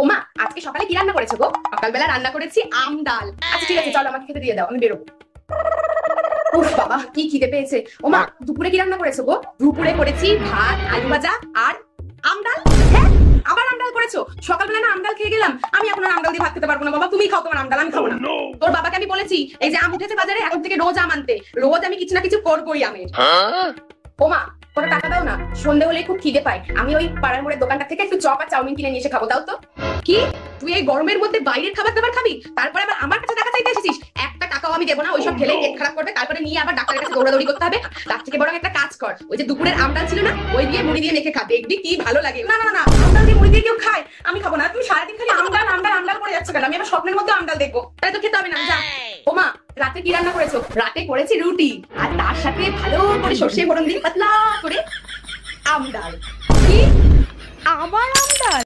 ওমা, আজকে সকালে কি রান্না করেছো গো? সকালবেলা রান্না করেছি আম ডাল। আচ্ছা ঠিক আছে, চলো আমাকে খেতে দিয়ে দাও, আমি বেরোবো। উফ বাবা, কি খিদে পেয়েছে। ওমা, দুপুরে কি রান্না করেছো গো? দুপুরে করেছি ভাত, আলু ভাজা আর আম ডাল। হ্যাঁ, আবার আম ডাল করেছো? সকালবেলা না আম ডাল খেয়ে গেলাম, আমি এখন আর আম ডাল দিয়ে ভাত খেতে পারবো না বাবা। তুমি খাও তোমার আম ডাল, আমি খাবো না। তোর বাবাকে আমি বলেছি এই যে আম উঠেছে বাজারে, এখন থেকে রোজ আম আনতে। রোজ আমি কিছু না কিছু করবোই আমের। ওমা, কোনো টাকা দাও না, সন্ধে হলে খুব খিদে পায়। আমি ওই পাড়ার মোড়ের দোকানটা থেকে একটু চপ আর চাউমিন কিনে নিয়ে এসে খাবো, দাও তো। কি, তুই এই গরমের মধ্যে বাইরের খাবার দাবার খাবি, তারপরে আবার আমার কাছে টাকা চাইতে এসেছিস? একটা টাকাও আমি দেবো না, ওইসব খেলেই পেট খারাপ করবে, তারপরে নিয়ে আবার ডাক্তারের কাছে দৌড়াদৌড়ি করতে হবে। তার থেকে বরং একটা কাজ কর, ওই যে দুপুরের আমডাল ছিল না, ওই দিয়ে মুড়ি দিয়ে মেখে খা, দেখবি কি ভালো লাগে। না না না, আমডাল দিয়ে মুড়ি দিয়ে কেউ খায়? আমি খাবো না। তুমি সারাদিন খালি আমডাল আমডাল আমডাল করে যাচ্ছ কেন? আমি আবার স্বপ্নের মধ্যে আমডাল দেখবো, তাই তো খেতে হবে না, যা। ওমা, রাতে কি রান্না করেছো? রাতে করেছি রুটি, আর তার সাথে ভালো করে সর্ষে ফোড়ন দিয়ে পাতলা করে আম ডাল। কি, আবার আম ডাল?